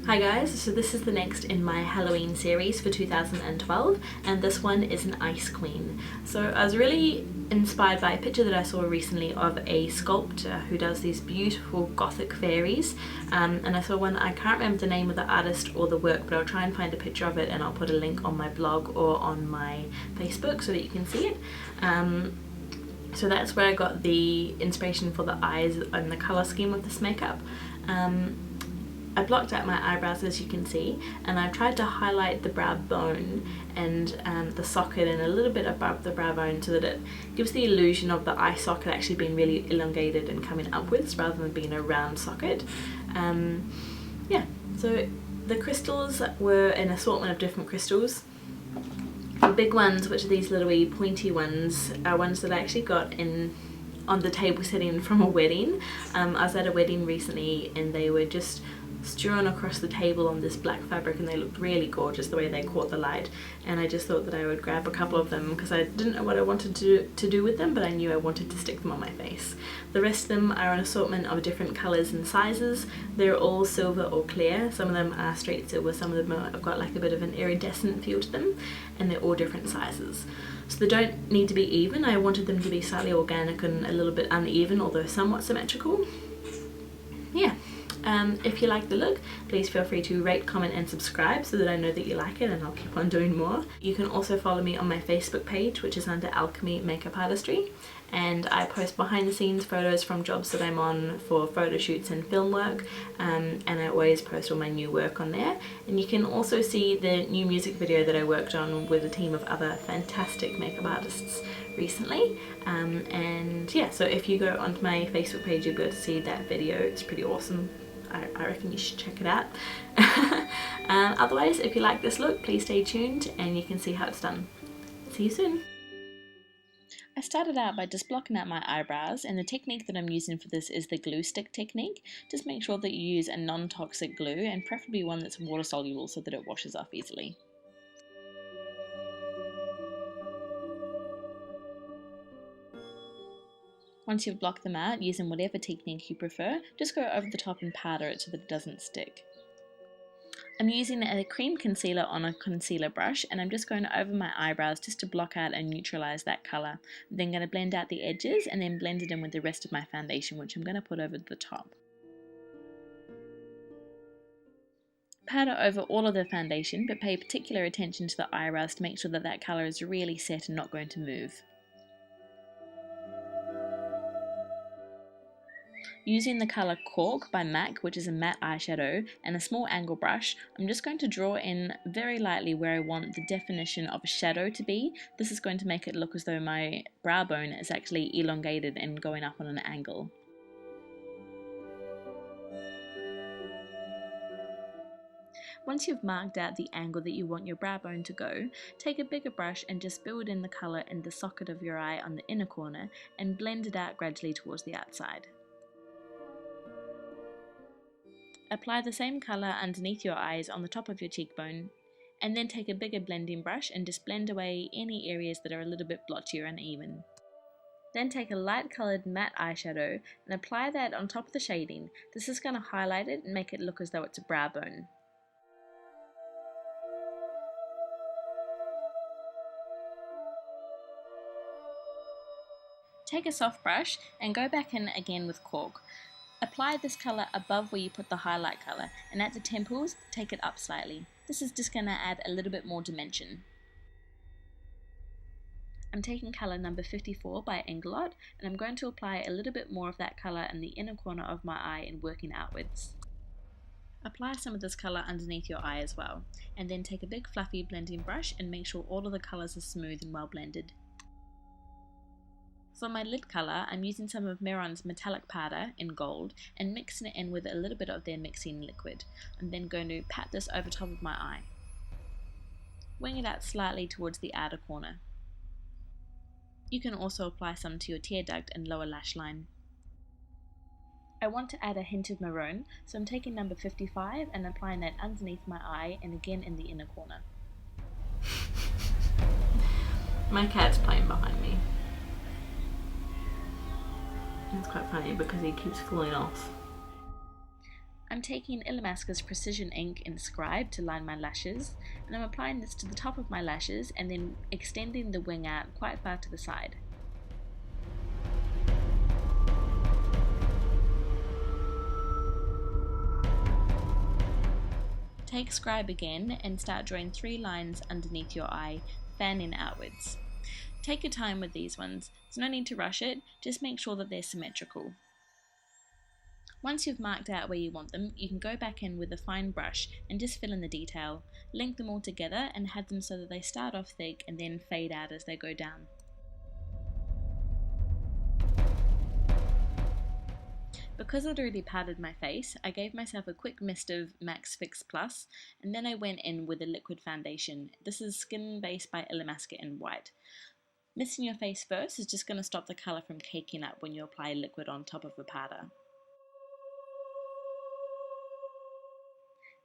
Hi guys, so this is the next in my Halloween series for 2012 and this one is an Ice Queen. So I was really inspired by a picture that I saw recently of a sculptor who does these beautiful gothic fairies, and I saw one, I can't remember the name of the artist or the work, but I'll try and find a picture of it and I'll put a link on my blog or on my Facebook so that you can see it. So that's where I got the inspiration for the eyes and the colour scheme of this makeup. I blocked out my eyebrows, as you can see, and I've tried to highlight the brow bone and the socket and a little bit above the brow bone so that it gives the illusion of the eye socket actually being really elongated and coming upwards rather than being a round socket. Yeah, so the crystals were an assortment of different crystals. The big ones, which are these little wee pointy ones, are ones that I actually got on the table setting from a wedding. I was at a wedding recently and they were just strewn across the table on this black fabric and they looked really gorgeous the way they caught the light, and I just thought that I would grab a couple of them because I didn't know what I wanted to do with them, but I knew I wanted to stick them on my face. The rest of them are an assortment of different colours and sizes. They're all silver or clear. Some of them are straight silver, some of them have got like a bit of an iridescent feel to them, and they're all different sizes. So they don't need to be even. I wanted them to be slightly organic and a little bit uneven, although somewhat symmetrical. Yeah. If you like the look, please feel free to rate, comment and subscribe so that I know that you like it and I'll keep on doing more. You can also follow me on my Facebook page, which is under Alchemy Makeup Artistry, and I post behind the scenes photos from jobs that I'm on for photo shoots and film work, and I always post all my new work on there. And you can also see the new music video that I worked on with a team of other fantastic makeup artists recently, and yeah, so if you go onto my Facebook page you'll be able to see that video. It's pretty awesome. I reckon you should check it out. Otherwise, if you like this look, please stay tuned and you can see how it's done. See you soon. I started out by just blocking out my eyebrows, and the technique that I'm using for this is the glue stick technique. Just make sure that you use a non-toxic glue and preferably one that's water soluble so that it washes off easily. Once you've blocked them out, using whatever technique you prefer, just go over the top and powder it so that it doesn't stick. I'm using a cream concealer on a concealer brush, and I'm just going over my eyebrows just to block out and neutralise that colour. I'm then going to blend out the edges and then blend it in with the rest of my foundation, which I'm going to put over the top. Powder over all of the foundation, but pay particular attention to the eyebrows to make sure that that colour is really set and not going to move. Using the colour Cork by MAC, which is a matte eyeshadow, and a small angle brush, I'm just going to draw in very lightly where I want the definition of a shadow to be. This is going to make it look as though my brow bone is actually elongated and going up on an angle. Once you've marked out the angle that you want your brow bone to go, take a bigger brush and just build in the colour in the socket of your eye on the inner corner and blend it out gradually towards the outside. Apply the same colour underneath your eyes on the top of your cheekbone, and then take a bigger blending brush and just blend away any areas that are a little bit blotchy or uneven. Then take a light coloured matte eyeshadow and apply that on top of the shading. This is going to highlight it and make it look as though it's a brow bone. Take a soft brush and go back in again with Cork. Apply this colour above where you put the highlight colour, and at the temples, take it up slightly. This is just going to add a little bit more dimension. I'm taking colour number 54 by Engelot, and I'm going to apply a little bit more of that colour in the inner corner of my eye and working outwards. Apply some of this colour underneath your eye as well, and then take a big fluffy blending brush and make sure all of the colours are smooth and well blended. For my lid colour, I'm using some of Meron's metallic powder in gold and mixing it in with a little bit of their mixing liquid. I'm then going to pat this over top of my eye. Wing it out slightly towards the outer corner. You can also apply some to your tear duct and lower lash line. I want to add a hint of maroon, so I'm taking number 55 and applying that underneath my eye and again in the inner corner. My cat's playing behind me. It's quite funny because he keeps falling off. I'm taking Illamasqua's Precision Ink in Scribe to line my lashes, and I'm applying this to the top of my lashes and then extending the wing out quite far to the side. Take Scribe again and start drawing 3 lines underneath your eye, fanning outwards. Take your time with these ones, there's no need to rush it, just make sure that they're symmetrical. Once you've marked out where you want them, you can go back in with a fine brush and just fill in the detail. Link them all together and have them so that they start off thick and then fade out as they go down. Because I'd already powdered my face, I gave myself a quick mist of Max Fix Plus, and then I went in with a liquid foundation. This is Skin Base by Illamasqua in white. Misting your face first is just going to stop the colour from caking up when you apply liquid on top of the powder.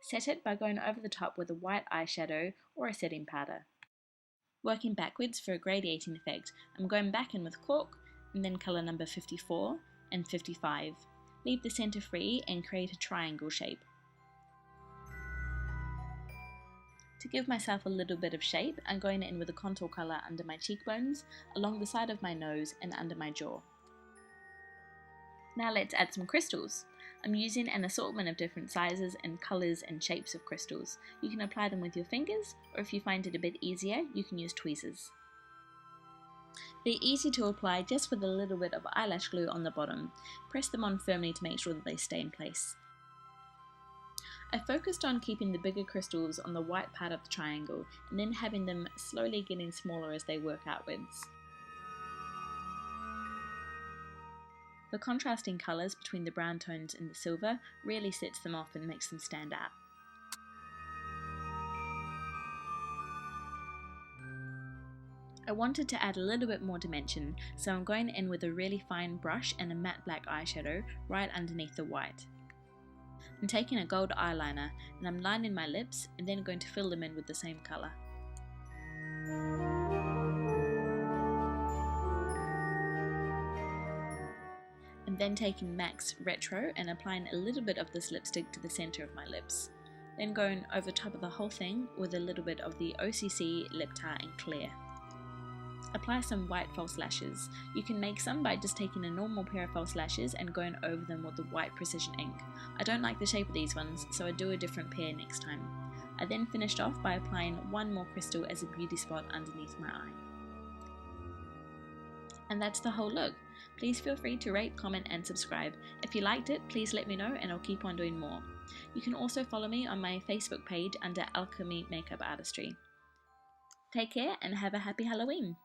Set it by going over the top with a white eyeshadow or a setting powder. Working backwards for a gradiating effect, I'm going back in with cork and then colour number 54 and 55. Leave the centre free and create a triangle shape. To give myself a little bit of shape, I'm going in with a contour colour under my cheekbones, along the side of my nose and under my jaw. Now let's add some crystals. I'm using an assortment of different sizes and colours and shapes of crystals. You can apply them with your fingers, or if you find it a bit easier, you can use tweezers. They're easy to apply just with a little bit of eyelash glue on the bottom. Press them on firmly to make sure that they stay in place. I focused on keeping the bigger crystals on the white part of the triangle and then having them slowly getting smaller as they work outwards. The contrasting colours between the brown tones and the silver really sets them off and makes them stand out. I wanted to add a little bit more dimension, so I'm going in with a really fine brush and a matte black eyeshadow right underneath the white. I'm taking a gold eyeliner and I'm lining my lips and then going to fill them in with the same colour. I'm then taking MAC's Retro and applying a little bit of this lipstick to the centre of my lips. Then going over top of the whole thing with a little bit of the OCC Lip Tar in Clear. Apply some white false lashes. You can make some by just taking a normal pair of false lashes and going over them with the white precision ink. I don't like the shape of these ones, so I do a different pair next time. I then finished off by applying one more crystal as a beauty spot underneath my eye. And that's the whole look. Please feel free to rate, comment and subscribe. If you liked it, please let me know and I'll keep on doing more. You can also follow me on my Facebook page under Alchemy Makeup Artistry. Take care and have a happy Halloween!